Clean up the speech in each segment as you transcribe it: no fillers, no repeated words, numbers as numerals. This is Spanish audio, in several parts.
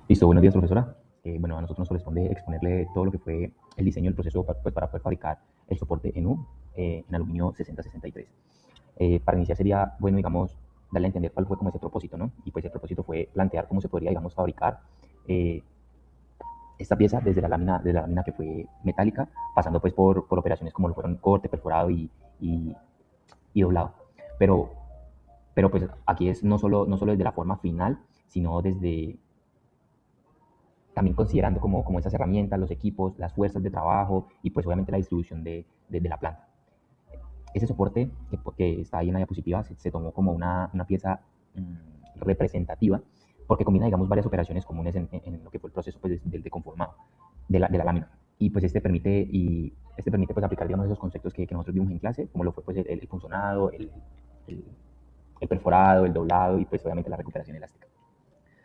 Listo, buenos días, profesora. Bueno, a nosotros nos corresponde exponerle todo lo que fue el diseño del proceso pues, para poder fabricar el soporte en U en aluminio 6063. Para iniciar sería, bueno, digamos, darle a entender cuál fue como ese propósito, ¿no? Y pues el propósito fue plantear cómo se podría, digamos, fabricar eh, esta pieza desde la lámina que fue metálica, pasando pues por operaciones como lo fueron corte, perforado y, y doblado. Pero, pero pues aquí es no solo desde la forma final, sino desde también considerando como esas herramientas, los equipos, las fuerzas de trabajo y pues obviamente la distribución de la planta. Ese soporte que está ahí en la diapositiva se tomó como una pieza representativa porque combina, digamos, varias operaciones comunes en lo que fue el proceso pues, de conformado de la lámina. Y pues este permite pues aplicar, digamos, esos conceptos que nosotros vimos en clase, como lo fue pues el punzonado, el, el perforado, el doblado y pues obviamente la recuperación elástica.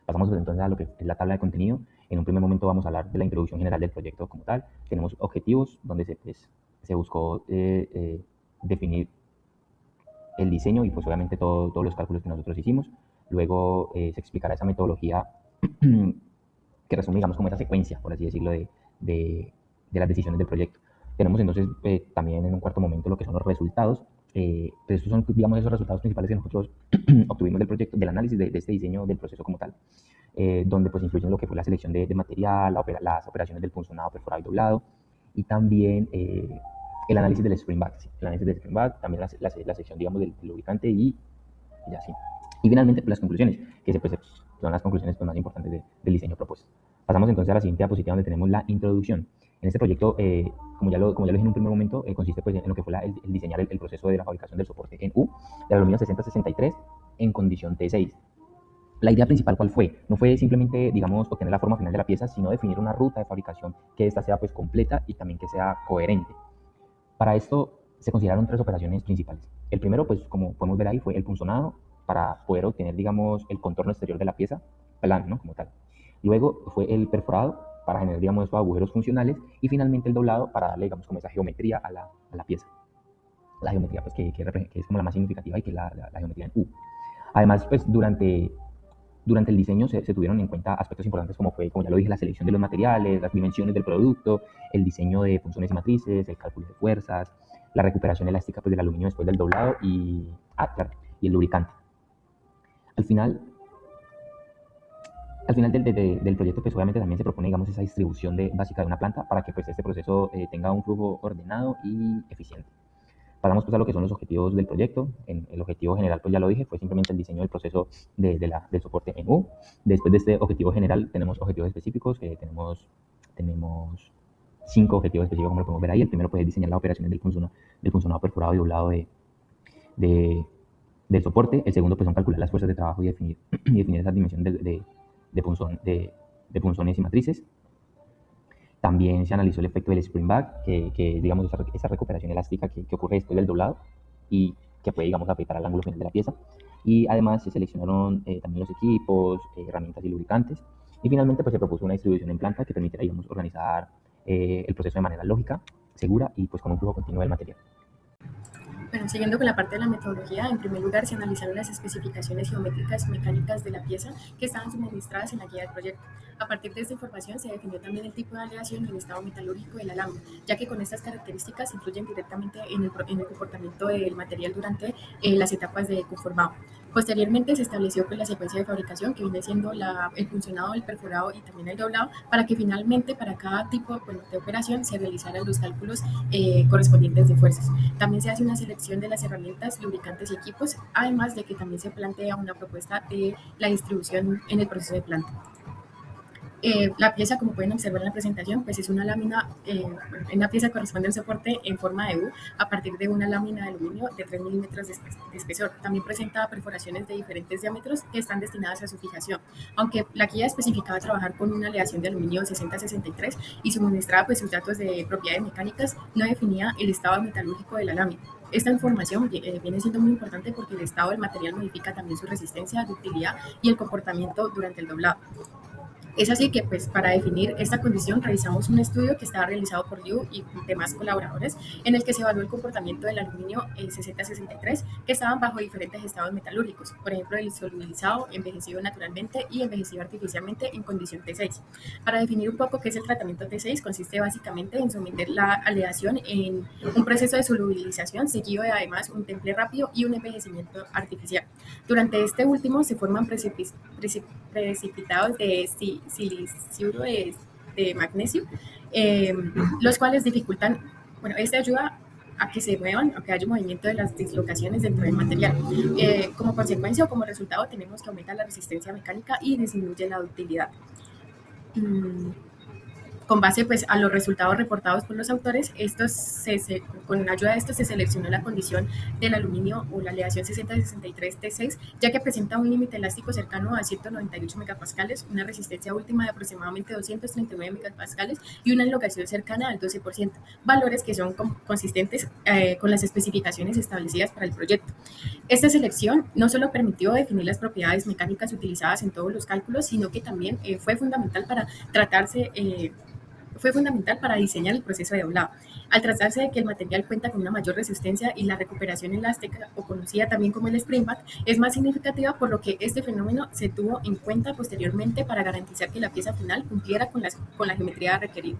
Pasamos pues, entonces a lo que es la tabla de contenido. En un primer momento vamos a hablar de la introducción general del proyecto como tal. Tenemos objetivos donde se buscó definir el diseño y pues obviamente todos los cálculos que nosotros hicimos. Luego se explicará esa metodología que resume, digamos, como esa secuencia, por así decirlo, de las decisiones del proyecto. Tenemos entonces también en un cuarto momento lo que son los resultados. Pues estos son, digamos, esos resultados principales que nosotros obtuvimos del proyecto, del análisis de este diseño del proceso como tal, donde pues influyen lo que fue la selección de material, las operaciones del punzonado, perforado y doblado, y también el análisis del spring back, ¿sí? El análisis del spring back, también la sección, digamos, del lubricante y así. Y finalmente, pues, las conclusiones, que pues, son las conclusiones pues, más importantes del diseño propuesto. Pasamos entonces a la siguiente diapositiva donde tenemos la introducción. En este proyecto, como ya lo dije en un primer momento, consiste pues, en lo que fue el diseñar el proceso de la fabricación del soporte en U del aluminio 6063 en condición T6. La idea principal, ¿cuál fue? No fue simplemente, digamos, obtener la forma final de la pieza, sino definir una ruta de fabricación que esta sea pues completa y también que sea coherente. Para esto se consideraron tres operaciones principales. El primero, pues como podemos ver ahí, fue el punzonado para poder obtener, digamos, el contorno exterior de la pieza, plano, ¿no? Como tal. Luego fue el perforado para generar, digamos, estos agujeros funcionales y finalmente el doblado para darle, digamos, como esa geometría a la pieza. La geometría, pues, que es como la más significativa y que es la geometría en U. Además, pues, durante el diseño se tuvieron en cuenta aspectos importantes como fue, como ya lo dije, la selección de los materiales, las dimensiones del producto, el diseño de funciones y matrices, el cálculo de fuerzas, la recuperación elástica pues, del aluminio después del doblado claro, y el lubricante. Al final, al final del proyecto, pues obviamente también se propone, digamos, esa distribución básica de una planta para que pues este proceso tenga un flujo ordenado y eficiente. Pasamos pues a lo que son los objetivos del proyecto. El objetivo general, pues ya lo dije, fue simplemente el diseño del proceso del soporte en U. Después de este objetivo general tenemos objetivos específicos, tenemos 5 objetivos específicos como lo podemos ver ahí. El primero pues es diseñar las operaciones del funcionado perforado y doblado de, del soporte. El segundo pues son calcular las fuerzas de trabajo y definir esas dimensiones de punzones y matrices. También se analizó el efecto del spring back, que digamos esa recuperación elástica que ocurre después del doblado y que puede, digamos, afectar al ángulo final de la pieza. Y además se seleccionaron también los equipos, herramientas y lubricantes. Y finalmente pues se propuso una distribución en planta que permitiera, digamos, organizar el proceso de manera lógica, segura y pues con un flujo continuo del material. Bueno, siguiendo con la parte de la metodología, en primer lugar se analizaron las especificaciones geométricas mecánicas de la pieza que estaban suministradas en la guía del proyecto. A partir de esta información se definió también el tipo de aleación y el estado metalúrgico de la lámina, ya que con estas características influyen directamente en el comportamiento del material durante las etapas de conformado. Posteriormente se estableció pues, la secuencia de fabricación que viene siendo el funcionado, el perforado y también el doblado para que finalmente para cada tipo bueno, de operación se realizaran los cálculos correspondientes de fuerzas. También se hace una selección de las herramientas, lubricantes y equipos, además de que también se plantea una propuesta de la distribución en el proceso de planta. La pieza, como pueden observar en la presentación, pues es una lámina, una pieza corresponde al soporte en forma de U a partir de una lámina de aluminio de 3 milímetros de espesor. También presenta perforaciones de diferentes diámetros que están destinadas a su fijación. Aunque la guía especificaba trabajar con una aleación de aluminio 6063 y suministraba pues sus datos de propiedades mecánicas, no definía el estado metalúrgico de la lámina. Esta información viene siendo muy importante porque el estado del material modifica también su resistencia, ductilidad y el comportamiento durante el doblado. Es así que, pues, para definir esta condición, realizamos un estudio que estaba realizado por Liu y demás colaboradores, en el que se evaluó el comportamiento del aluminio 6063, que estaban bajo diferentes estados metalúrgicos, por ejemplo, el solubilizado, envejecido naturalmente y envejecido artificialmente en condición T6. Para definir un poco qué es el tratamiento T6, consiste básicamente en someter la aleación en un proceso de solubilización, seguido de además un temple rápido y un envejecimiento artificial. Durante este último se forman precipitados de siliciuro de magnesio, eh, los cuales dificultan, bueno, este ayuda a que se muevan, a que haya movimiento de las dislocaciones dentro del material. Como consecuencia o como resultado tenemos que aumentar la resistencia mecánica y disminuye la ductilidad. Mm, con base pues, a los resultados reportados por los autores, con ayuda de estos se seleccionó la condición del aluminio o la aleación 6063T6, ya que presenta un límite elástico cercano a 198 megapascales, una resistencia última de aproximadamente 239 megapascales y una elongación cercana al 12%, valores que son consistentes con las especificaciones establecidas para el proyecto. Esta selección no solo permitió definir las propiedades mecánicas utilizadas en todos los cálculos, sino que también fue fundamental para diseñar el proceso de doblado. Al tratarse de que el material cuenta con una mayor resistencia y la recuperación elástica, o conocida también como el springback, es más significativa, por lo que este fenómeno se tuvo en cuenta posteriormente para garantizar que la pieza final cumpliera con la geometría requerida.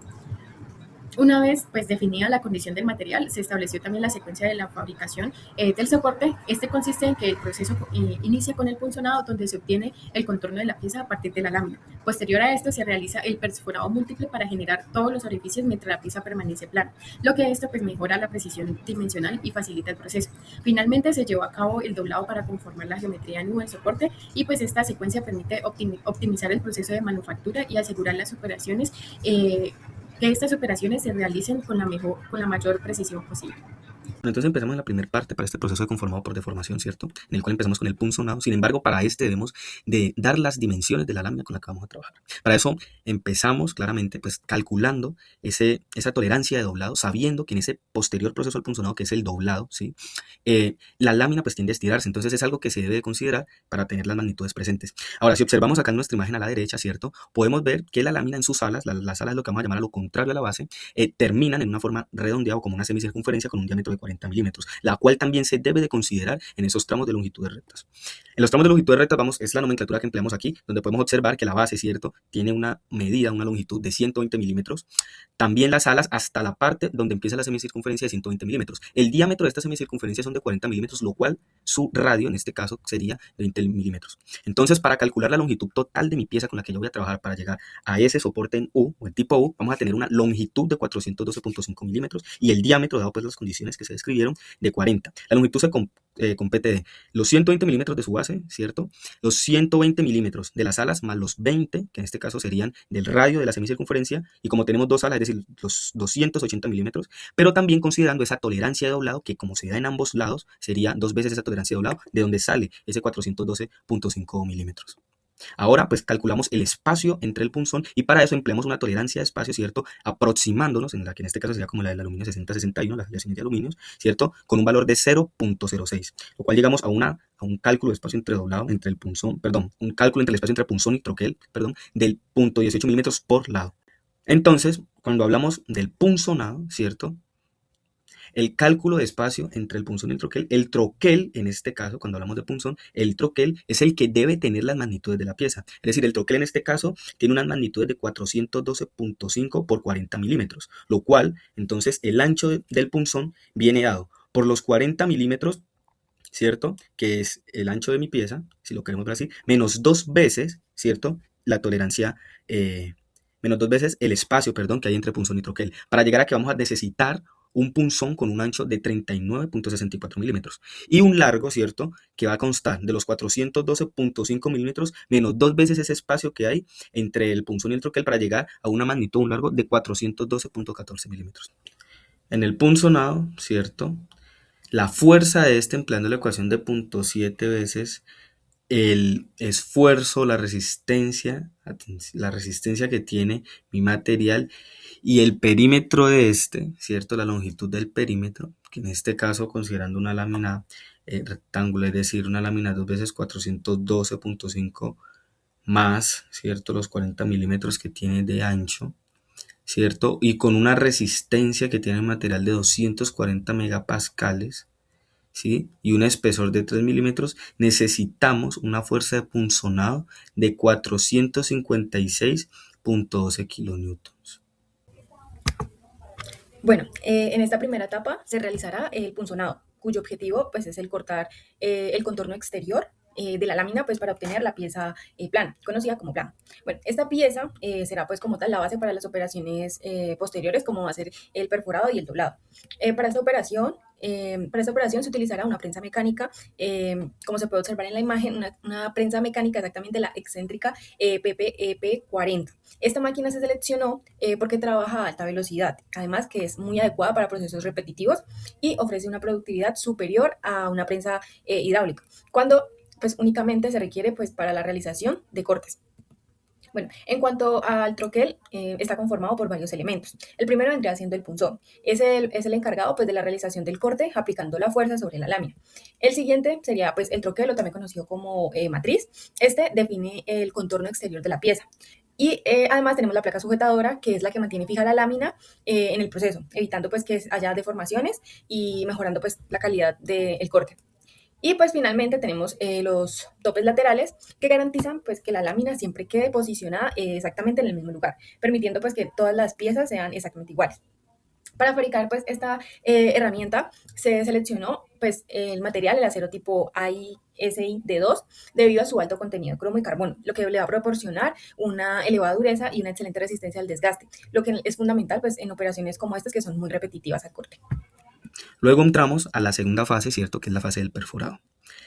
Una vez pues definida la condición del material, se estableció también la secuencia de la fabricación del soporte. Este consiste en que el proceso inicia con el punzonado, donde se obtiene el contorno de la pieza a partir de la lámina. Posterior a esto se realiza el perforado múltiple para generar todos los orificios mientras la pieza permanece plana, lo que esto pues mejora la precisión dimensional y facilita el proceso. Finalmente se llevó a cabo el doblado para conformar la geometría en del soporte, y pues esta secuencia permite optimizar el proceso de manufactura y asegurar las operaciones que estas operaciones se realicen con la mayor precisión posible. Bueno, entonces empezamos en la primera parte para este proceso de conformado por deformación, ¿cierto? En el cual empezamos con el punzonado. Sin embargo, para este debemos de dar las dimensiones de la lámina con la que vamos a trabajar. Para eso empezamos claramente pues calculando esa tolerancia de doblado, sabiendo que en ese posterior proceso al punzonado, que es el doblado, ¿sí? La lámina pues tiende a estirarse. Entonces es algo que se debe considerar para tener las magnitudes presentes. Ahora, si observamos acá en nuestra imagen a la derecha, ¿cierto? Podemos ver que la lámina en sus alas, las alas es lo que vamos a llamar a lo contrario a la base, terminan en una forma redondeada o como una semicircunferencia con un diámetro de 40 milímetros, la cual también se debe de considerar en esos tramos de longitudes rectas. En los tramos de longitudes rectas es la nomenclatura que empleamos aquí, donde podemos observar que la base, ¿cierto?, tiene una medida, una longitud de 120 milímetros. También las alas hasta la parte donde empieza la semicircunferencia de 120 milímetros. El diámetro de esta semicircunferencia son de 40 milímetros, lo cual su radio en este caso sería de 20 milímetros. Entonces, para calcular la longitud total de mi pieza con la que yo voy a trabajar para llegar a ese soporte en U o en tipo U, vamos a tener una longitud de 412.5 milímetros y el diámetro, dado pues las condiciones que se describieron, de 40. La longitud se compete de los 120 milímetros de su base, ¿cierto? Los 120 milímetros de las alas más los 20, que en este caso serían del radio de la semicircunferencia, y como tenemos dos alas, es decir, los 280 milímetros, pero también considerando esa tolerancia de doblado, que como se da en ambos lados, sería dos veces esa tolerancia de doblado, de donde sale ese 412.5 milímetros. Ahora pues calculamos el espacio entre el punzón y para eso empleamos una tolerancia de espacio, ¿cierto? Aproximándonos, en la que en este caso sería como la del aluminio 6061, la aleación de aluminios, ¿cierto? Con un valor de 0.06, lo cual llegamos a un cálculo de espacio entre doblado, entre el punzón, perdón, un cálculo entre el espacio entre punzón y troquel, perdón, del 0.18 milímetros por lado. Entonces, cuando hablamos del punzonado, ¿cierto?, el cálculo de espacio entre el punzón y el troquel en este caso, cuando hablamos de punzón, el troquel es el que debe tener las magnitudes de la pieza. Es decir, el troquel en este caso tiene unas magnitudes de 412.5 por 40 milímetros, lo cual, entonces, el ancho del punzón viene dado por los 40 milímetros, ¿cierto?, que es el ancho de mi pieza, si lo queremos ver así, menos dos veces, ¿cierto?, la tolerancia, menos dos veces el espacio, perdón, que hay entre punzón y troquel, para llegar a que vamos a necesitar un punzón con un ancho de 39.64 milímetros y un largo, ¿cierto?, que va a constar de los 412.5 milímetros menos dos veces ese espacio que hay entre el punzón y el troquel para llegar a una magnitud, un largo de 412.14 milímetros. En el punzonado, ¿cierto?, la fuerza de este, empleando la ecuación de 0.7 veces el esfuerzo, la resistencia que tiene mi material y el perímetro de este, ¿cierto? La longitud del perímetro, que en este caso, considerando una lámina rectangular, es decir, una lámina 2 veces 412.5 más, ¿cierto? Los 40 milímetros que tiene de ancho, ¿cierto? Y con una resistencia que tiene el material de 240 megapascales, ¿sí? Y un espesor de 3 milímetros, necesitamos una fuerza de punzonado de 456,12 kilonewtons. Bueno, en esta primera etapa se realizará el punzonado, cuyo objetivo pues, es el cortar el contorno exterior de la lámina pues, para obtener la pieza plana, conocida como plana. Bueno, esta pieza será pues como tal la base para las operaciones posteriores, como va a ser el perforado y el doblado. Para esta operación se utilizará una prensa mecánica, como se puede observar en la imagen, una prensa mecánica exactamente la excéntrica PPEP 40. Esta máquina se seleccionó porque trabaja a alta velocidad, además que es muy adecuada para procesos repetitivos y ofrece una productividad superior a una prensa hidráulica, cuando pues únicamente se requiere pues para la realización de cortes. Bueno, en cuanto al troquel, está conformado por varios elementos. El primero vendría siendo el punzón. Es el encargado pues, de la realización del corte, aplicando la fuerza sobre la lámina. El siguiente sería pues, el troquel, o también conocido como matriz. Este define el contorno exterior de la pieza. Y además tenemos la placa sujetadora, que es la que mantiene fija la lámina en el proceso, evitando pues, que haya deformaciones y mejorando pues, la calidad del corte. Y pues finalmente tenemos los topes laterales que garantizan pues que la lámina siempre quede posicionada exactamente en el mismo lugar, permitiendo pues que todas las piezas sean exactamente iguales. Para fabricar pues esta herramienta se seleccionó pues el material, el acero tipo AISI D2, debido a su alto contenido de cromo y carbono, lo que le va a proporcionar una elevada dureza y una excelente resistencia al desgaste, lo que es fundamental pues en operaciones como estas que son muy repetitivas al corte. Luego entramos a la segunda fase, ¿cierto? Que es la fase del perforado.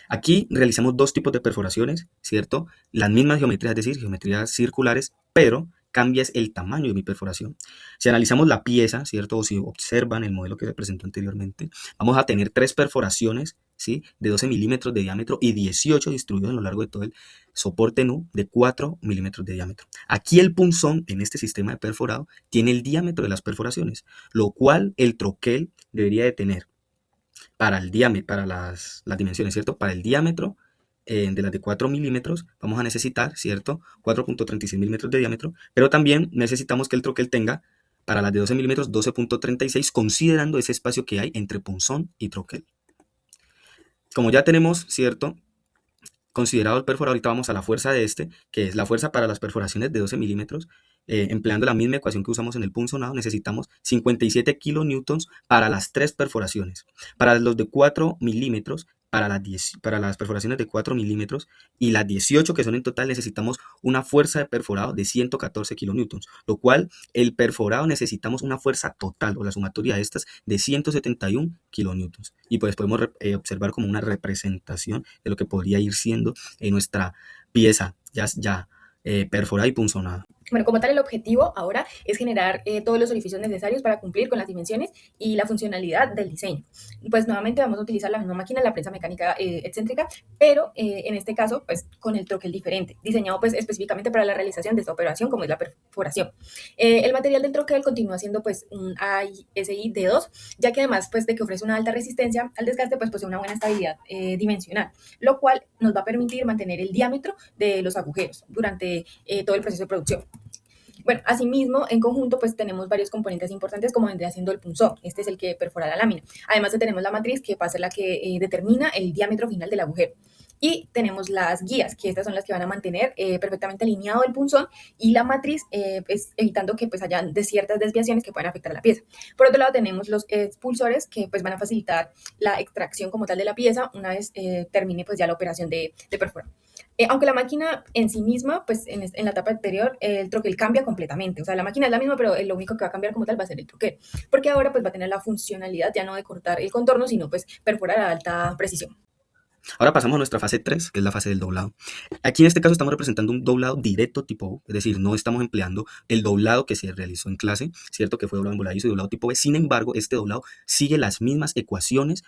Aquí realizamos dos tipos de perforaciones, ¿cierto? Las mismas geometrías, es decir, geometrías circulares, pero cambias el tamaño de mi perforación. Si analizamos la pieza, ¿cierto? O si observan el modelo que se presentó anteriormente, vamos a tener tres perforaciones, ¿sí? De 12 milímetros de diámetro y 18 distribuidos a lo largo de todo el soporte NU de 4 milímetros de diámetro. Aquí el punzón en este sistema de perforado tiene el diámetro de las perforaciones, lo cual el troquel debería de tener para el diámetro, para las dimensiones, ¿cierto? Para el diámetro de las de 4 milímetros vamos a necesitar, ¿cierto? 4.36 milímetros de diámetro, pero también necesitamos que el troquel tenga para las de 12 milímetros 12.36, considerando ese espacio que hay entre punzón y troquel. Como ya tenemos, ¿cierto? Considerado el perforador, ahorita vamos a la fuerza de este, que es la fuerza para las perforaciones de 12 milímetros. Empleando la misma ecuación que usamos en el punzonado, necesitamos 57 kilonewtons para las tres perforaciones. Para los de 4 milímetros, para las perforaciones de 4 milímetros y las 18 que son en total, necesitamos una fuerza de perforado de 114 kilonewtons, lo cual el perforado necesitamos una fuerza total, o la sumatoria de estas, de 171 kilonewtons. Y pues podemos observar como una representación de lo que podría ir siendo nuestra pieza ya perforada y punzonada. Bueno, como tal, el objetivo ahora es generar todos los orificios necesarios para cumplir con las dimensiones y la funcionalidad del diseño. Pues nuevamente vamos a utilizar la misma máquina, la prensa mecánica excéntrica, pero en este caso, pues con el troquel diferente, diseñado pues específicamente para la realización de esta operación, como es la perforación. El material del troquel continúa siendo pues un AISI D2, ya que además pues de que ofrece una alta resistencia al desgaste, pues posee una buena estabilidad dimensional, lo cual nos va a permitir mantener el diámetro de los agujeros durante todo el proceso de producción. Bueno, asimismo, en conjunto, pues tenemos varios componentes importantes, como vendría siendo el punzón. Este es el que perfora la lámina. Además, tenemos la matriz, que va a ser la que determina el diámetro final del agujero. Y tenemos las guías, que estas son las que van a mantener perfectamente alineado el punzón y la matriz, pues, evitando que pues, haya ciertas desviaciones que puedan afectar a la pieza. Por otro lado, tenemos los expulsores, que pues, van a facilitar la extracción como tal de la pieza una vez termine pues, ya la operación de perforar. Aunque la máquina en sí misma, pues en la etapa anterior, el troquel cambia completamente. O sea, la máquina es la misma, pero lo único que va a cambiar como tal va a ser el troquel. Porque ahora pues va a tener la funcionalidad ya no de cortar el contorno, sino pues perforar a alta precisión. Ahora pasamos a nuestra fase 3, que es la fase del doblado. Aquí en este caso estamos representando un doblado directo tipo U, es decir, no estamos empleando el doblado que se realizó en clase, ¿cierto? Que fue doblado en voladizo y doblado tipo B. Sin embargo, este doblado sigue las mismas ecuaciones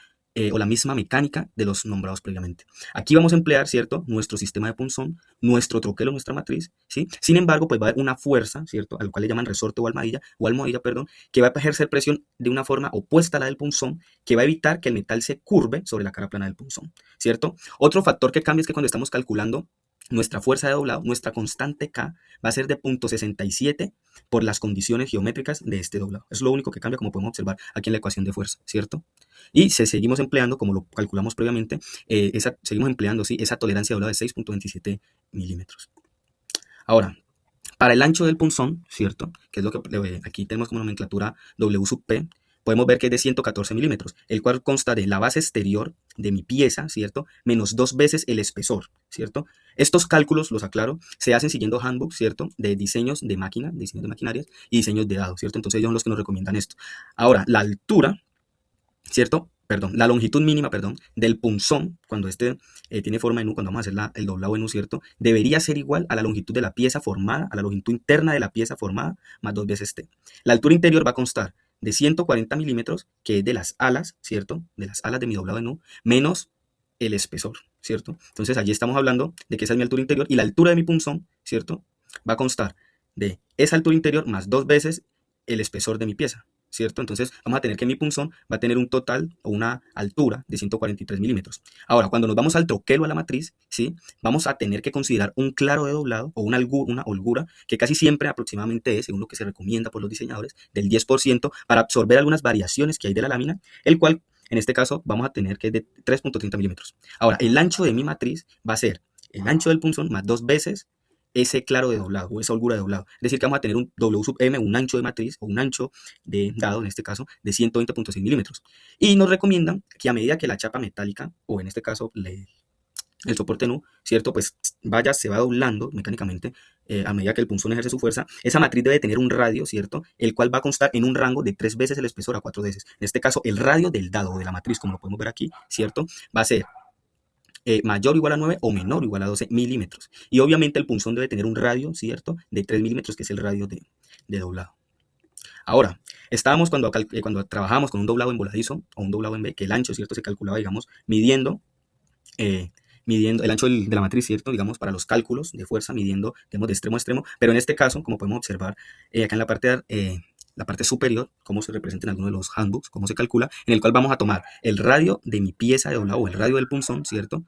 o la misma mecánica de los nombrados previamente. Aquí vamos a emplear, ¿cierto? Nuestro sistema de punzón, nuestro troquel o nuestra matriz, ¿sí? Sin embargo, pues va a haber una fuerza, ¿cierto? Al cual le llaman resorte o almohadilla, perdón, que va a ejercer presión de una forma opuesta a la del punzón, que va a evitar que el metal se curve sobre la cara plana del punzón, ¿cierto? Otro factor que cambia es que cuando estamos calculando nuestra fuerza de doblado, nuestra constante K, va a ser de 0.67 por las condiciones geométricas de este doblado. Es lo único que cambia, como podemos observar aquí en la ecuación de fuerza, ¿cierto? Y seguimos empleando, como lo calculamos previamente, seguimos empleando, ¿sí?, esa tolerancia de doblado de 6.27 milímetros. Ahora, para el ancho del punzón, ¿cierto?, que es lo que aquí tenemos como nomenclatura W sub P, podemos ver que es de 114 milímetros, el cual consta de la base exterior de mi pieza, ¿cierto?, menos 2 veces el espesor, ¿cierto? Estos cálculos, los aclaro, se hacen siguiendo handbooks, ¿cierto?, de diseños de máquina, diseños de maquinarias y diseños de dados, ¿cierto? Entonces ellos son los que nos recomiendan esto. Ahora, la altura, ¿cierto? Perdón, la longitud mínima, perdón, del punzón, cuando tiene forma en U, cuando vamos a hacer el doblado en U, ¿cierto?, debería ser igual a la longitud de la pieza formada, a la longitud interna de la pieza formada, más 2 veces T. La altura interior va a constar de 140 milímetros, que es de las alas, ¿cierto?, de las alas de mi doblado en U, menos el espesor, ¿cierto? Entonces allí estamos hablando de que esa es mi altura interior, y la altura de mi punzón, ¿cierto?, va a constar de esa altura interior más 2 veces el espesor de mi pieza, ¿cierto? Entonces vamos a tener que mi punzón va a tener un total o una altura de 143 milímetros. Ahora, cuando nos vamos al troquelo, a la matriz, ¿sí?, vamos a tener que considerar un claro de doblado o una holgura, que casi siempre aproximadamente es, según lo que se recomienda por los diseñadores, del 10% para absorber algunas variaciones que hay de la lámina, el cual en este caso vamos a tener que es de 3.30 milímetros. Ahora, el ancho de mi matriz va a ser el ancho del punzón más 2 veces ese claro de doblado o esa holgura de doblado. Es decir, que vamos a tener un W sub M, un ancho de matriz o un ancho de dado, en este caso, de 120.6 milímetros. Y nos recomiendan que a medida que la chapa metálica, o en este caso el soporte NU, ¿cierto?, pues se va doblando mecánicamente a medida que el punzón ejerce su fuerza, esa matriz debe tener un radio, ¿cierto?, el cual va a constar en un rango de 3 veces el espesor a 4 veces. En este caso, el radio del dado o de la matriz, como lo podemos ver aquí, ¿cierto?, va a ser mayor o igual a 9 o menor o igual a 12 milímetros. Y obviamente el punzón debe tener un radio, ¿cierto?, de 3 milímetros, que es el radio de doblado. Ahora, estábamos cuando trabajamos con un doblado en voladizo o un doblado en B, que el ancho, ¿cierto?, se calculaba, digamos, midiendo el ancho de la matriz, ¿cierto?, digamos, para los cálculos de fuerza, midiendo, digamos, de extremo a extremo. Pero en este caso, como podemos observar acá en la parte superior, cómo se representa en alguno de los handbooks, cómo se calcula, en el cual vamos a tomar el radio de mi pieza de doblado o el radio del punzón, ¿cierto?,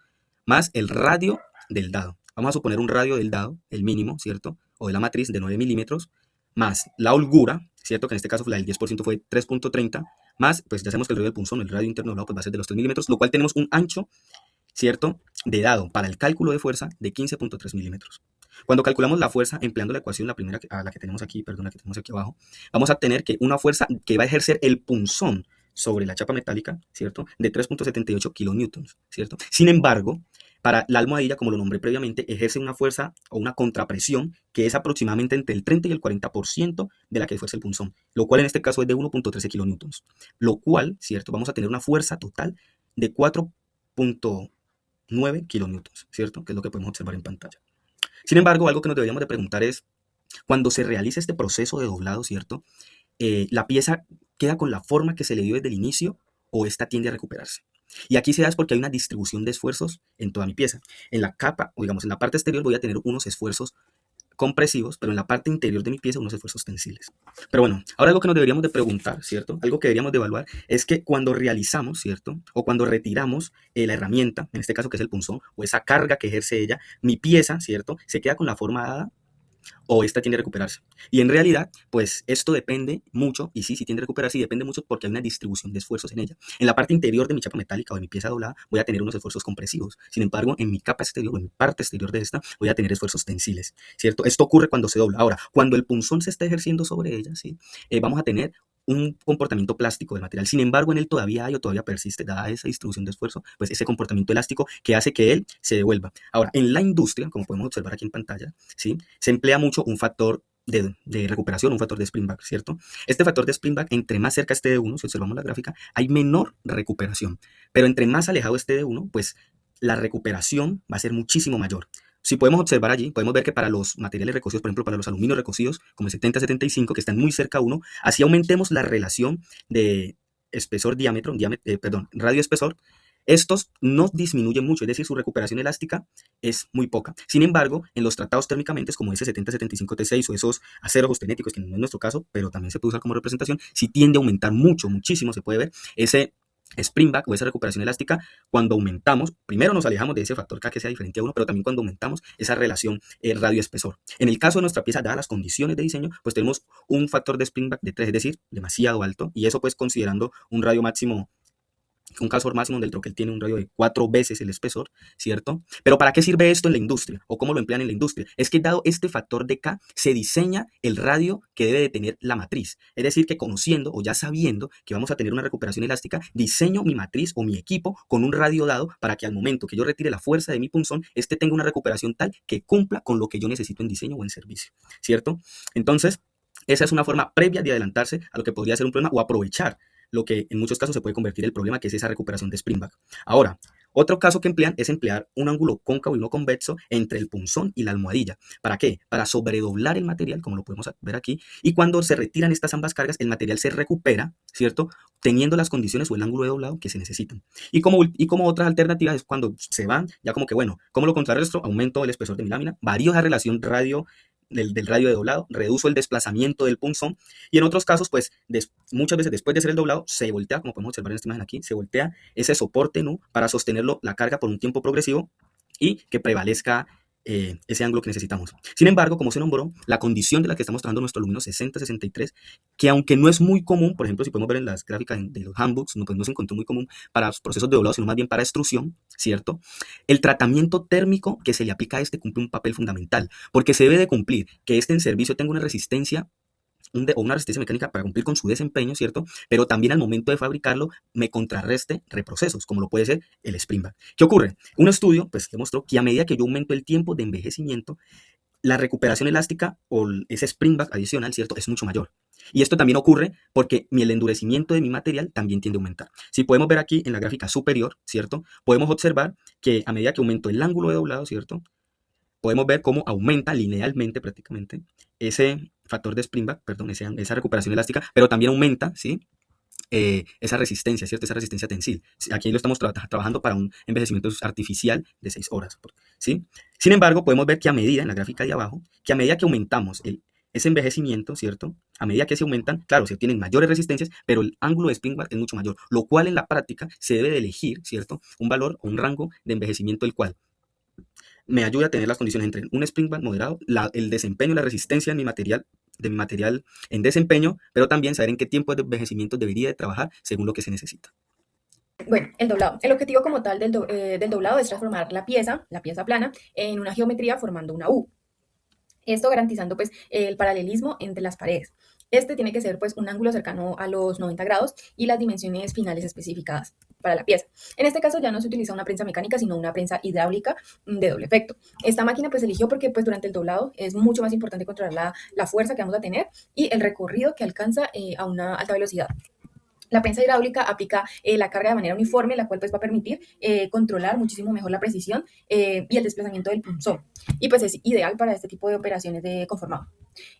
más el radio del dado. Vamos a suponer un radio del dado, el mínimo, ¿cierto?, o de la matriz de 9 milímetros, más la holgura, ¿cierto?, que en este caso la del 10% fue 3.30, más, pues ya sabemos que el radio del punzón, el radio interno doblado, pues va a ser de los 3 milímetros, lo cual tenemos un ancho, ¿cierto?, de dado para el cálculo de fuerza de 15.3 milímetros. Cuando calculamos la fuerza empleando la ecuación, la primera a la que tenemos aquí, perdón, la que tenemos aquí abajo, vamos a tener que una fuerza que va a ejercer el punzón sobre la chapa metálica, ¿cierto?, de 3.78 kilonewtons, ¿cierto? Sin embargo, para la almohadilla, como lo nombré previamente, ejerce una fuerza o una contrapresión que es aproximadamente entre el 30 y el 40% de la que ejerce el punzón, lo cual en este caso es de 1.13 kilonewtons, lo cual, ¿cierto?, vamos a tener una fuerza total de 4.9 kilonewtons, ¿cierto?, que es lo que podemos observar en pantalla. Sin embargo, algo que nos deberíamos de preguntar es, cuando se realiza este proceso de doblado, ¿cierto?, la pieza queda con la forma que se le dio desde el inicio o esta tiende a recuperarse. Y aquí se da es porque hay una distribución de esfuerzos en toda mi pieza. En la capa, o digamos en la parte exterior, voy a tener unos esfuerzos compresivos, pero en la parte interior de mi pieza unos esfuerzos tensiles. Pero bueno, ahora algo que nos deberíamos de preguntar, ¿cierto?, algo que deberíamos de evaluar es que cuando realizamos, ¿cierto?, o cuando retiramos la herramienta, en este caso que es el punzón, o esa carga que ejerce ella, mi pieza, ¿cierto?, se queda con la forma dada o esta tiende a recuperarse. Y en realidad, pues esto depende mucho, y sí tiende a recuperarse, y depende mucho porque hay una distribución de esfuerzos en ella. En la parte interior de mi chapa metálica o de mi pieza doblada voy a tener unos esfuerzos compresivos. Sin embargo, en mi capa exterior o en mi parte exterior de esta voy a tener esfuerzos tensiles, ¿cierto? Esto ocurre cuando se dobla. Ahora, cuando el punzón se está ejerciendo sobre ella, ¿sí?, vamos a tener un comportamiento plástico del material. Sin embargo, en él todavía hay o todavía persiste, dada esa distribución de esfuerzo, pues ese comportamiento elástico que hace que él se devuelva. Ahora, en la industria, como podemos observar aquí en pantalla, ¿sí?, se emplea mucho un factor de recuperación, un factor de springback, ¿cierto? Este factor de springback, entre más cerca esté de 1, si observamos la gráfica, hay menor recuperación. Pero entre más alejado esté de 1, pues la recuperación va a ser muchísimo mayor. Si podemos observar allí, podemos ver que para los materiales recocidos, por ejemplo, para los aluminios recocidos, como el 70-75, que están muy cerca a 1, así aumentemos la relación de radio-espesor, estos no disminuyen mucho, es decir, su recuperación elástica es muy poca. Sin embargo, en los tratados térmicamente, como ese 70-75 T6 o esos aceros austenéticos, que no es nuestro caso, pero también se puede usar como representación, si tiende a aumentar mucho, muchísimo, se puede ver springback o esa recuperación elástica cuando aumentamos, primero nos alejamos de ese factor K que sea diferente a 1, pero también cuando aumentamos esa relación radio-espesor. En el caso de nuestra pieza, dadas las condiciones de diseño, pues tenemos un factor de springback de 3, es decir, demasiado alto, y eso pues considerando un radio máximo, un calzor máximo del troquel tiene un radio de 4 veces el espesor, ¿cierto? Pero ¿para qué sirve esto en la industria? ¿O cómo lo emplean en la industria? Es que dado este factor de K, se diseña el radio que debe de tener la matriz. Es decir, que conociendo o ya sabiendo que vamos a tener una recuperación elástica, diseño mi matriz o mi equipo con un radio dado para que al momento que yo retire la fuerza de mi punzón, este tenga una recuperación tal que cumpla con lo que yo necesito en diseño o en servicio, ¿cierto? Entonces, esa es una forma previa de adelantarse a lo que podría ser un problema o aprovechar lo que en muchos casos se puede convertir el problema, que es esa recuperación de springback. Ahora, otro caso que emplean es emplear un ángulo cóncavo y no convexo entre el punzón y la almohadilla. ¿Para qué? Para sobredoblar el material, como lo podemos ver aquí, y cuando se retiran estas ambas cargas, el material se recupera, ¿cierto? Teniendo las condiciones o el ángulo de doblado que se necesitan. Y como otras alternativas es cuando se van, ya como que, bueno, ¿cómo lo contrarresto? Aumento el espesor de mi lámina, varío esa relación del radio de doblado, reduzo el desplazamiento del punzón y en otros casos, pues muchas veces después de hacer el doblado, se voltea, como podemos observar en esta imagen aquí, se voltea ese soporte nu para sostenerlo la carga por un tiempo progresivo y que prevalezca ese ángulo que necesitamos. Sin embargo, como se nombró, la condición de la que estamos trabajando nuestro alumino 6063, que aunque no es muy común, por ejemplo, si podemos ver en las gráficas de los handbooks, no, pues no se encontró muy común para los procesos de doblado, sino más bien para extrusión, ¿cierto? El tratamiento térmico que se le aplica a este cumple un papel fundamental, porque se debe de cumplir que este en servicio tenga una resistencia o una resistencia mecánica para cumplir con su desempeño, ¿cierto? Pero también al momento de fabricarlo me contrarreste reprocesos, como lo puede ser el springback. ¿Qué ocurre? Un estudio pues demostró que a medida que yo aumento el tiempo de envejecimiento, la recuperación elástica o ese springback adicional, ¿cierto? Es mucho mayor. Y esto también ocurre porque el endurecimiento de mi material también tiende a aumentar. Si podemos ver aquí en la gráfica superior, ¿cierto? Podemos observar que a medida que aumento el ángulo de doblado, ¿cierto? Podemos ver cómo aumenta linealmente prácticamente ese factor de springback, perdón, esa recuperación elástica, pero también aumenta, ¿sí? Esa resistencia, ¿cierto? Esa resistencia tensil. Aquí lo estamos trabajando para un envejecimiento artificial de 6 horas, ¿sí? Sin embargo, podemos ver que a medida, en la gráfica de abajo, que a medida que aumentamos ese envejecimiento, ¿cierto? A medida que se aumentan, claro, se obtienen mayores resistencias, pero el ángulo de springback es mucho mayor, lo cual en la práctica se debe de elegir, ¿cierto? Un valor o un rango de envejecimiento el cual me ayuda a tener las condiciones entre un springback moderado, el desempeño y la resistencia de mi material en desempeño, pero también saber en qué tiempo de envejecimiento debería de trabajar según lo que se necesita. Bueno, el doblado. El objetivo como tal del doblado es transformar la pieza plana, en una geometría formando una U. Esto garantizando pues el paralelismo entre las paredes. Este tiene que ser pues un ángulo cercano a los 90 grados y las dimensiones finales especificadas para la pieza. En este caso ya no se utiliza una prensa mecánica, sino una prensa hidráulica de doble efecto. Esta máquina pues se eligió porque pues durante el doblado es mucho más importante controlar la fuerza que vamos a tener y el recorrido que alcanza a una alta velocidad. La prensa hidráulica aplica la carga de manera uniforme, la cual pues va a permitir controlar muchísimo mejor la precisión y el desplazamiento del punzón. Y pues es ideal para este tipo de operaciones de conformado.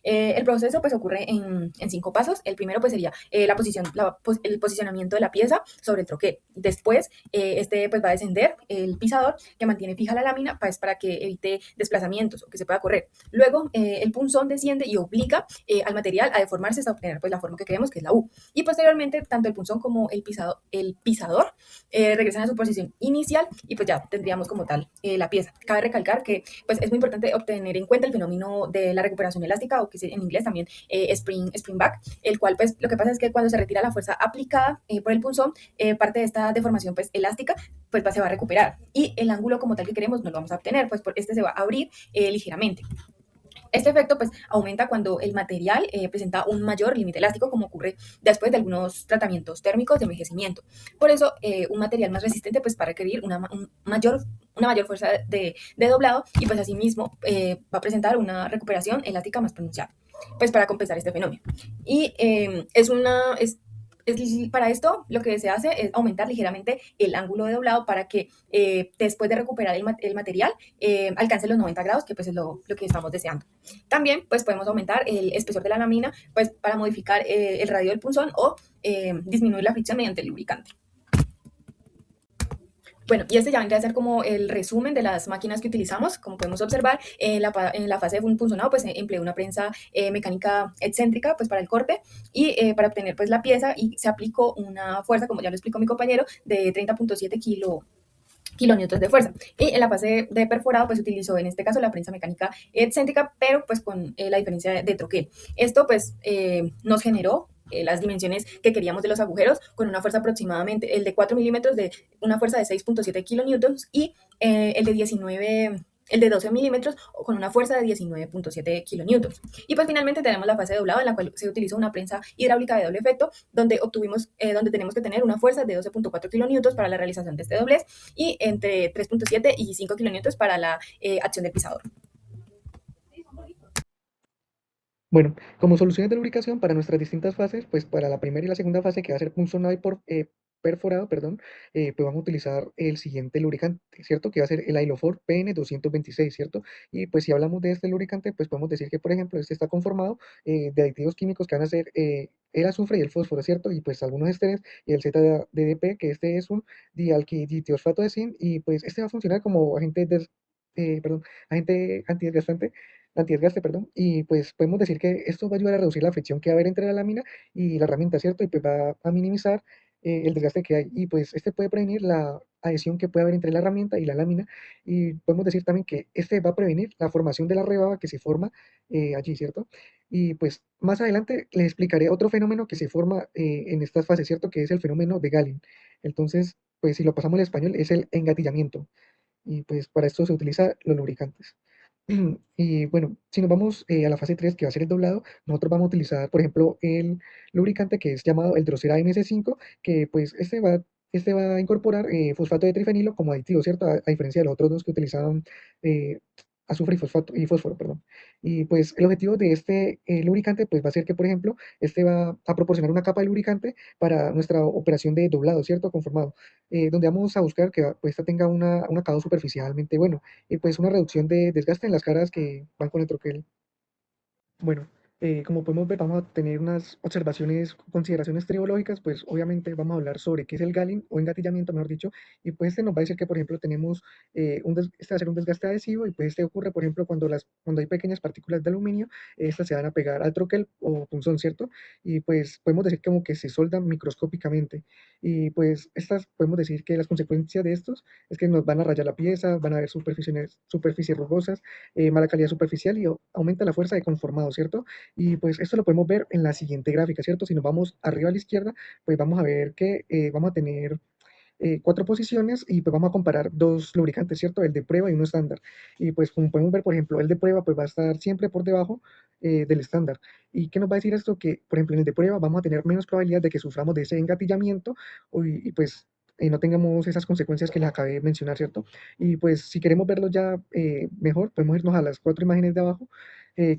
El proceso pues ocurre en 5 pasos. El primero pues sería el posicionamiento de la pieza sobre el troquel. Después este pues va a descender el pisador que mantiene fija la lámina pues, para que evite desplazamientos o que se pueda correr. Luego el punzón desciende y obliga al material a deformarse hasta obtener pues la forma que queremos, que es la U. Y posteriormente tanto el punzón como el pisador regresan a su posición inicial y pues ya tendríamos como tal la pieza. Cabe recalcar que pues es muy importante obtener en cuenta el fenómeno de la recuperación elástica o que en inglés también springback, el cual pues lo que pasa es que cuando se retira la fuerza aplicada por el punzón, parte de esta deformación pues elástica pues se va a recuperar y el ángulo como tal que queremos no lo vamos a obtener, pues este se va a abrir ligeramente. Este efecto pues aumenta cuando el material presenta un mayor límite elástico, como ocurre después de algunos tratamientos térmicos de envejecimiento. Por eso un material más resistente pues va a requerir una mayor fuerza de doblado y pues asimismo va a presentar una recuperación elástica más pronunciada, pues para compensar este fenómeno. Y para esto lo que se hace es aumentar ligeramente el ángulo de doblado para que después de recuperar el material alcance los 90 grados, que pues es lo que estamos deseando. También pues podemos aumentar el espesor de la lámina pues para modificar el radio del punzón o disminuir la fricción mediante el lubricante. Bueno, y este ya vendría a ser como el resumen de las máquinas que utilizamos. Como podemos observar, en la fase de un punzonado, pues empleé una prensa mecánica excéntrica pues para el corte y para obtener pues la pieza, y se aplicó una fuerza, como ya lo explicó mi compañero, de 30.7 kilonewtons de fuerza. Y en la fase de perforado, pues utilizó en este caso la prensa mecánica excéntrica, pero pues con la diferencia de troquel. Esto pues nos generó las dimensiones que queríamos de los agujeros, con una fuerza aproximadamente, el de 4 milímetros de una fuerza de 6.7 kilonewtons, y el de 19, el de 12 milímetros con una fuerza de 19.7 kilonewtons. Y pues finalmente tenemos la fase de doblado, en la cual se utilizó una prensa hidráulica de doble efecto, donde tenemos que tener una fuerza de 12.4 kilonewtons para la realización de este doblez, y entre 3.7 y 5 kilonewtons para la acción del pisador. Bueno, como soluciones de lubricación para nuestras distintas fases, pues para la primera y la segunda fase, que va a ser punzonado y perforado, perdón, pues vamos a utilizar el siguiente lubricante, ¿cierto? Que va a ser el Ailofor PN226, ¿cierto? Y pues si hablamos de este lubricante, pues podemos decir que, por ejemplo, este está conformado de aditivos químicos que van a ser el azufre y el fósforo, ¿cierto? Y pues algunos esteres y el ZDDP, que este es un dialquiditiosfato de zinc, y pues este va a funcionar como perdón, agente antidesgaste, perdón, y pues podemos decir que esto va a ayudar a reducir la fricción que va a haber entre la lámina y la herramienta, ¿cierto? Y pues va a minimizar el desgaste que hay, y pues este puede prevenir la adhesión que puede haber entre la herramienta y la lámina, y podemos decir también que este va a prevenir la formación de la rebaba que se forma allí, ¿cierto? Y pues más adelante les explicaré otro fenómeno que se forma en estas fases, ¿cierto? Que es el fenómeno de Gallin. Entonces, pues si lo pasamos al español, es el engatillamiento, y pues para esto se utilizan los lubricantes. Y bueno, si nos vamos a la fase 3, que va a ser el doblado, nosotros vamos a utilizar, por ejemplo, el lubricante que es llamado el Drosera MS5, que pues este va a incorporar fosfato de trifenilo como aditivo, ¿cierto? A diferencia de los otros dos que utilizaban eh, azufre y fósforo, perdón. Y pues el objetivo de este lubricante pues va a ser que, por ejemplo, este va a proporcionar una capa de lubricante para nuestra operación de doblado, ¿cierto? Conformado, donde vamos a buscar que pues, esta tenga un acabado superficialmente bueno, y pues una reducción de desgaste en las caras que van con el troquel. Bueno, como podemos ver, vamos a tener unas observaciones, consideraciones tribológicas. Pues obviamente vamos a hablar sobre qué es el galling o engatillamiento, mejor dicho, y pues este nos va a decir que, por ejemplo, tenemos este va a ser un desgaste adhesivo, y pues este ocurre, por ejemplo, cuando hay pequeñas partículas de aluminio, estas se van a pegar al troquel o punzón, ¿cierto? Y pues podemos decir como que se soldan microscópicamente, y pues estas podemos decir que las consecuencias de estos es que nos van a rayar la pieza, van a haber superficies rugosas, mala calidad superficial, y aumenta la fuerza de conformado, ¿cierto? Y pues esto lo podemos ver en la siguiente gráfica, ¿cierto? Si nos vamos arriba a la izquierda, pues vamos a ver que vamos a tener cuatro posiciones, y pues vamos a comparar dos lubricantes, ¿cierto? El de prueba y uno estándar. Y pues como podemos ver, por ejemplo, el de prueba pues va a estar siempre por debajo del estándar. ¿Y qué nos va a decir esto? Que, por ejemplo, en el de prueba vamos a tener menos probabilidad de que suframos de ese engatillamiento, y pues no tengamos esas consecuencias que les acabé de mencionar, ¿cierto? Y pues si queremos verlo ya mejor, podemos irnos a las cuatro imágenes de abajo, que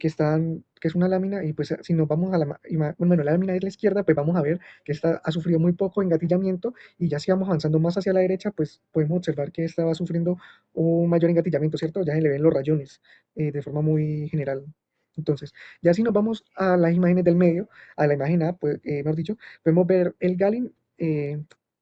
es una lámina, y pues si nos vamos a bueno, la lámina de la izquierda, pues vamos a ver que esta ha sufrido muy poco engatillamiento, y ya si vamos avanzando más hacia la derecha, pues podemos observar que esta va sufriendo un mayor engatillamiento, ¿cierto? Ya se le ven los rayones de forma muy general. Entonces, ya si nos vamos a las imágenes del medio, a la imagen A, pues, mejor dicho, podemos ver el galling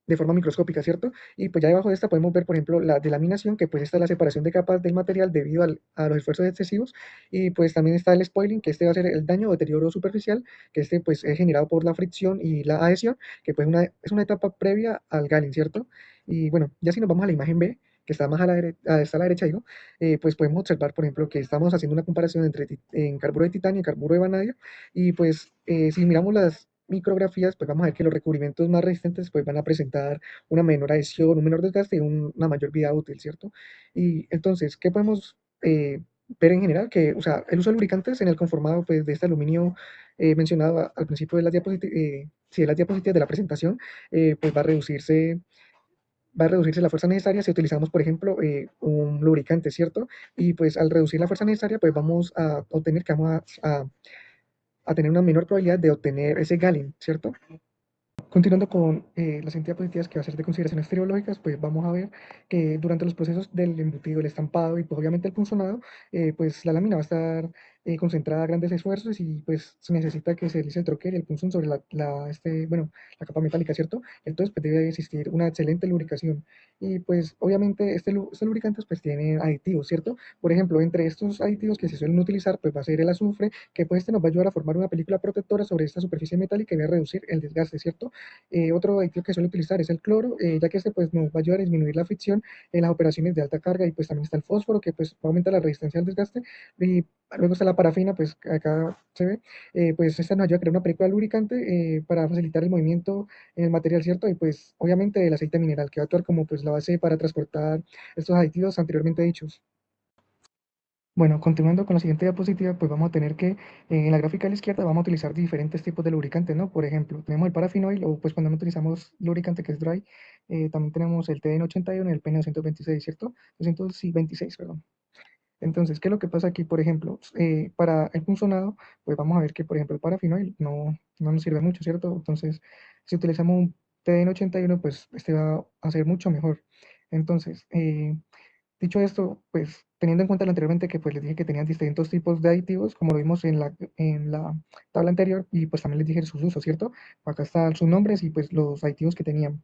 de forma microscópica, ¿cierto? Y pues ya debajo de esta podemos ver, por ejemplo, la delaminación, que pues esta es la separación de capas del material debido a los esfuerzos excesivos, y pues también está el spoiling, que este va a ser el daño o deterioro superficial, que este pues es generado por la fricción y la adhesión, que pues es una etapa previa al galling, ¿cierto? Y bueno, ya si nos vamos a la imagen B, que está más está a la derecha, digo, pues podemos observar, por ejemplo, que estamos haciendo una comparación entre en carburo de titanio y carburo de vanadio, y pues si miramos las micrografías, pues vamos a ver que los recubrimientos más resistentes pues van a presentar una menor adhesión, un menor desgaste y una mayor vida útil, ¿cierto? Y entonces, ¿qué podemos ver en general? Que, o sea, el uso de lubricantes en el conformado pues, de este aluminio mencionado al principio de las diapositivas, sí, de las diapositivas de la presentación, pues va a reducirse la fuerza necesaria si utilizamos, por ejemplo, un lubricante, ¿cierto? Y pues al reducir la fuerza necesaria, pues vamos a obtener que vamos a tener una menor probabilidad de obtener ese galling, ¿cierto? Continuando con las siguientes diapositivas, que va a ser de consideraciones estereológicas, pues vamos a ver que durante los procesos del embutido, el estampado y pues obviamente el punzonado, pues la lámina va a estar concentrada grandes esfuerzos y pues se necesita que se realice el troquel y el punzón sobre bueno, la capa metálica, ¿cierto? Entonces pues debe existir una excelente lubricación y pues obviamente estos lubricantes pues tienen aditivos, ¿cierto? Por ejemplo, entre estos aditivos que se suelen utilizar pues va a ser el azufre, que pues este nos va a ayudar a formar una película protectora sobre esta superficie metálica y va a reducir el desgaste, ¿cierto? Otro aditivo que suele utilizar es el cloro, ya que este pues nos va a ayudar a disminuir la fricción en las operaciones de alta carga y pues también está el fósforo que pues va a aumentar la resistencia al desgaste y luego está la parafina, pues acá se ve, pues esta nos ayuda a crear una película lubricante para facilitar el movimiento en el material, ¿cierto? Y pues obviamente el aceite mineral que va a actuar como pues la base para transportar estos aditivos anteriormente dichos. Bueno, continuando con la siguiente diapositiva, pues vamos a tener que en la gráfica de la izquierda vamos a utilizar diferentes tipos de lubricantes, ¿no? Por ejemplo, tenemos el parafinoil o pues cuando no utilizamos lubricante que es dry, también tenemos el TN81 y el PN226, ¿cierto? 226, perdón. Entonces, ¿qué es lo que pasa aquí? Por ejemplo, para el punzonado, pues vamos a ver que, por ejemplo, el parafinoil no nos sirve mucho, ¿cierto? Entonces, si utilizamos un TN81, pues este va a ser mucho mejor. Entonces, dicho esto, pues teniendo en cuenta lo anteriormente que pues les dije que tenían distintos tipos de aditivos, como lo vimos en la tabla anterior, y pues también les dije sus usos, ¿cierto? Acá están sus nombres y pues los aditivos que tenían.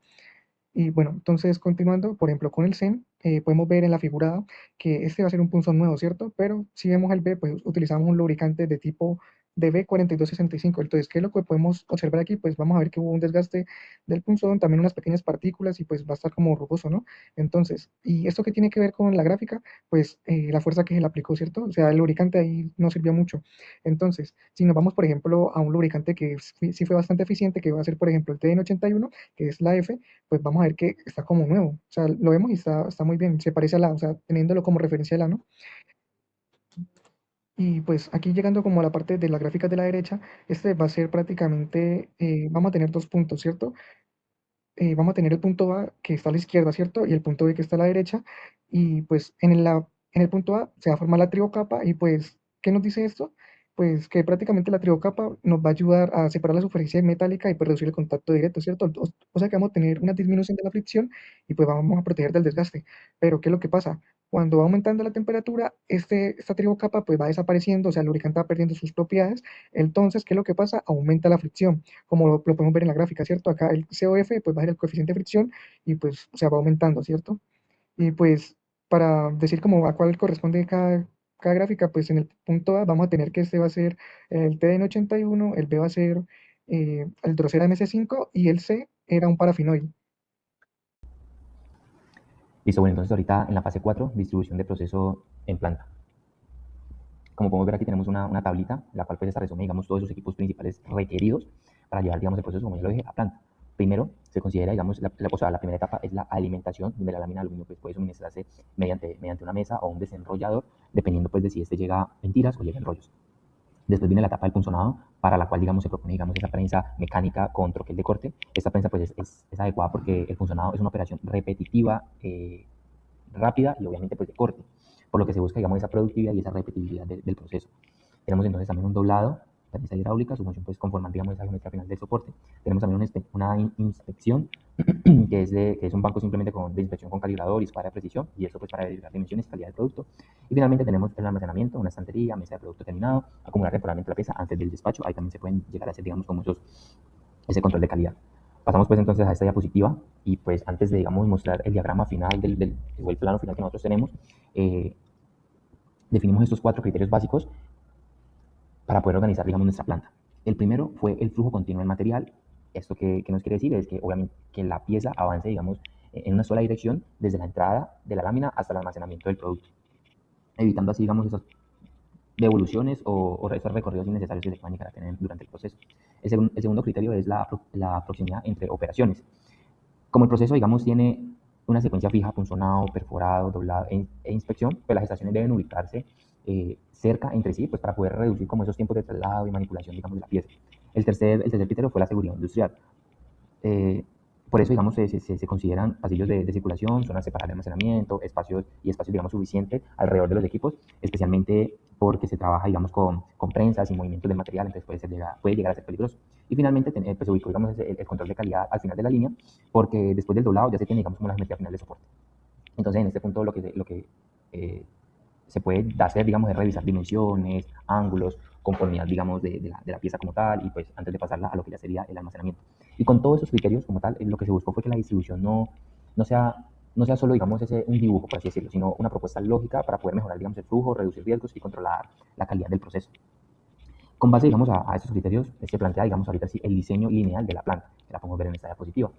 Y bueno, entonces continuando, por ejemplo, con el CEN, podemos ver en la figura A que este va a ser un punzón nuevo, ¿cierto? Pero si vemos el B, pues utilizamos un lubricante de tipo DB4265. Entonces, ¿qué es lo que podemos observar aquí? Pues vamos a ver que hubo un desgaste del punzón, también unas pequeñas partículas y pues va a estar como rugoso, ¿no? Entonces, ¿y esto qué tiene que ver con la gráfica? Pues la fuerza que se le aplicó, ¿cierto? O sea, el lubricante ahí no sirvió mucho. Entonces, si nos vamos, por ejemplo, a un lubricante que sí fue bastante eficiente, que va a ser, por ejemplo, el TN81, que es la F, pues vamos a ver que está como nuevo. O sea, lo vemos y está muy bien, se parece a la, o sea, teniéndolo como referencia a la, ¿no? Y pues aquí llegando como a la parte de las gráficas de la derecha, este va a ser prácticamente, vamos a tener dos puntos, ¿cierto? Vamos a tener el punto A que está a la izquierda, ¿cierto? Y el punto B que está a la derecha. Y pues en el punto A se va a formar la triocapa y pues, ¿qué nos dice esto? Pues que prácticamente la triocapa nos va a ayudar a separar la superficie metálica y pues reducir el contacto directo, ¿cierto? O sea que vamos a tener una disminución de la fricción y pues vamos a proteger del desgaste. Pero ¿qué es lo que pasa? Cuando va aumentando la temperatura, esta triocapa pues va desapareciendo, o sea, el lubricante va perdiendo sus propiedades. Entonces, ¿qué es lo que pasa? Aumenta la fricción como lo podemos ver en la gráfica, ¿cierto? Acá el COF pues va a ser el coeficiente de fricción y pues o sea, va aumentando, ¿cierto? Y pues para decir como a cuál corresponde cada gráfica, pues en el punto A vamos a tener que este va a ser el TN81, el B va a ser el Drosera MS5 y el C era un parafinoil. Listo, bueno, entonces ahorita en la fase 4, distribución de proceso en planta. Como podemos ver aquí tenemos una tablita, la cual pues esta resume, digamos, todos esos equipos principales requeridos para llevar, digamos, el proceso, como ya lo dije, a planta. Primero, se considera, digamos, o sea, la primera etapa es la alimentación, donde la lámina de aluminio pues, puede suministrarse mediante una mesa o un desenrollador, dependiendo pues de si este llega en tiras o llega en rollos. Después viene la etapa del punzonado, para la cual, digamos, se propone, digamos, esa prensa mecánica con troquel de corte. Esta prensa pues es adecuada porque el punzonado es una operación repetitiva, rápida y obviamente pues de corte, por lo que se busca, digamos, esa productividad y esa repetibilidad del proceso. Tenemos entonces también un doblado, prensa hidráulica, su función pues conformar, digamos, esa geometría final del soporte. Tenemos también una inspección, que es un banco simplemente de inspección con calibrador y escuadra de precisión, y eso pues para verificar dimensiones y calidad del producto. Y finalmente tenemos el almacenamiento, una estantería, mesa de producto terminado, acumular temporalmente la pieza antes del despacho. Ahí también se pueden llegar a hacer, digamos, como ese control de calidad. Pasamos pues entonces a esta diapositiva y pues antes de, digamos, mostrar el diagrama final o el plano final que nosotros tenemos, definimos estos 4 criterios básicos para poder organizar, digamos, nuestra planta. El primero fue el flujo continuo del material. ¿Esto qué nos quiere decir? Es que obviamente que la pieza avance, digamos, en una sola dirección desde la entrada de la lámina hasta el almacenamiento del producto, evitando así, digamos, esas devoluciones o esos recorridos innecesarios que se puedan llegar a tener durante el proceso. El segundo criterio es la proximidad entre operaciones. Como el proceso, digamos, tiene una secuencia fija, punzonado, perforado, doblado inspección, pues las estaciones deben ubicarse cerca entre sí, pues para poder reducir como esos tiempos de traslado y manipulación, digamos, de la pieza. El tercer criterio fue la seguridad industrial. Eh, por eso, digamos, se consideran pasillos de circulación, zonas separadas de almacenamiento, espacios, digamos, suficientes alrededor de los equipos, especialmente porque se trabaja, digamos, con prensas y movimientos de material, entonces puede llegar a ser peligroso. Y finalmente, pues, se ubicó, digamos, el control de calidad al final de la línea, porque después del doblado ya se tiene, digamos, como la geometría final de soporte. Entonces, en este punto, lo que se puede hacer, digamos, es revisar dimensiones, ángulos, conformidad, digamos, de la pieza como tal, y pues antes de pasarla a lo que ya sería el almacenamiento. Y con todos esos criterios como tal, lo que se buscó fue que la distribución no sea, no sea solo, digamos, un dibujo, por así decirlo, sino una propuesta lógica para poder mejorar, digamos, el flujo, reducir riesgos y controlar la calidad del proceso. Con base, digamos, a estos criterios, se plantea, digamos, ahorita sí, el diseño lineal de la planta, que la podemos ver en esta diapositiva.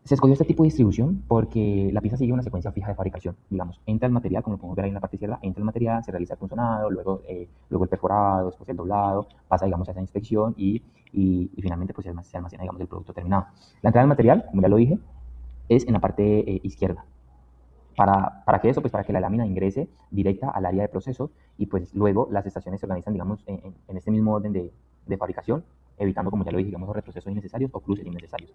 Se escogió este tipo de distribución porque la pieza sigue una secuencia fija de fabricación. Digamos, entra el material, como lo podemos ver ahí en la parte izquierda, entra el material, se realiza el punzonado, luego el perforado, después el doblado, pasa, digamos, a esa inspección y finalmente pues, se almacena, digamos, el producto terminado. La entrada del material, como ya lo dije, es en la parte izquierda. ¿Para qué eso? Pues para que la lámina ingrese directa al área de proceso y pues luego las estaciones se organizan, digamos, en este mismo orden de fabricación, evitando, como ya lo dije, digamos, los retrocesos innecesarios o cruces innecesarios.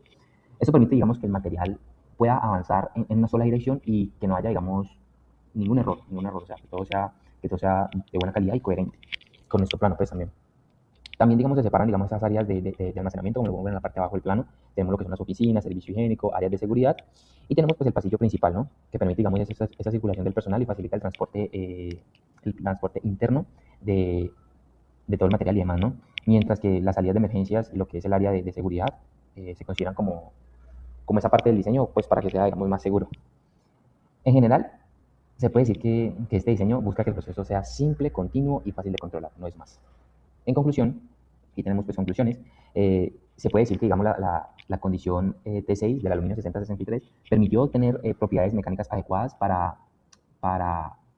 Eso permite, digamos, que el material pueda avanzar en una sola dirección y que no haya, digamos, ningún error, o sea, que todo sea de buena calidad y coherente con nuestro plano, pues también. También, digamos, se separan, digamos, esas áreas de almacenamiento, como lo podemos ver en la parte de abajo del plano. Tenemos lo que son las oficinas, servicio higiénico, áreas de seguridad, y tenemos, pues, el pasillo principal, ¿no? Que permite, digamos, esa circulación del personal y facilita el transporte interno de, de todo el material y demás, ¿no? Mientras que las salidas de emergencias y lo que es el área de seguridad se consideran como esa parte del diseño, pues, para que sea, digamos, más seguro. En general, se puede decir que este diseño busca que el proceso sea simple, continuo y fácil de controlar, no es más. En conclusión, aquí tenemos pues conclusiones, se puede decir que digamos la condición T6 del aluminio 6063 permitió obtener propiedades mecánicas adecuadas para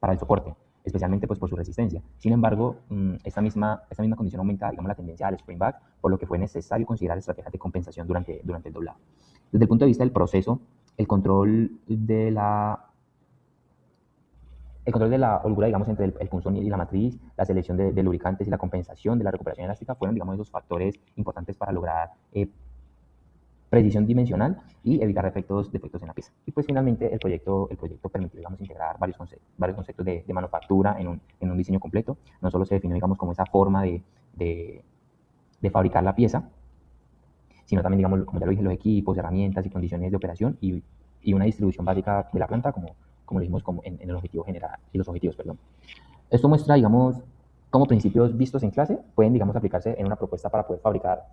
el soporte, especialmente pues por su resistencia. Sin embargo, esta misma condición aumenta, digamos, la tendencia al spring back, por lo que fue necesario considerar estrategias de compensación durante el doblado. Desde el punto de vista del proceso, el control de la holgura, digamos, entre el punzón y la matriz, la selección de lubricantes y la compensación de la recuperación elástica fueron, digamos, esos factores importantes para lograr precisión dimensional y evitar defectos en la pieza. Y pues finalmente el proyecto permitió, digamos, integrar varios conceptos de manufactura en un diseño completo. No solo se definió, digamos, como esa forma de fabricar la pieza, sino también, digamos, como ya lo dije, los equipos, herramientas y condiciones de operación y una distribución básica de la planta, como lo dijimos en el objetivo general y los objetivos, perdón. Esto muestra, digamos, cómo principios vistos en clase pueden, digamos, aplicarse en una propuesta para poder fabricar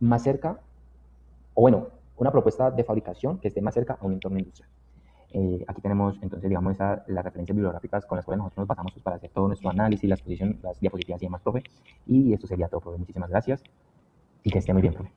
más cerca, o bueno, una propuesta de fabricación que esté más cerca a un entorno industrial. Aquí tenemos entonces, digamos, las referencias bibliográficas con las cuales nosotros nos basamos pues, para hacer todo nuestro análisis, las diapositivas y demás, profe. Y esto sería todo, profe. Muchísimas gracias y que esté muy bien, profe.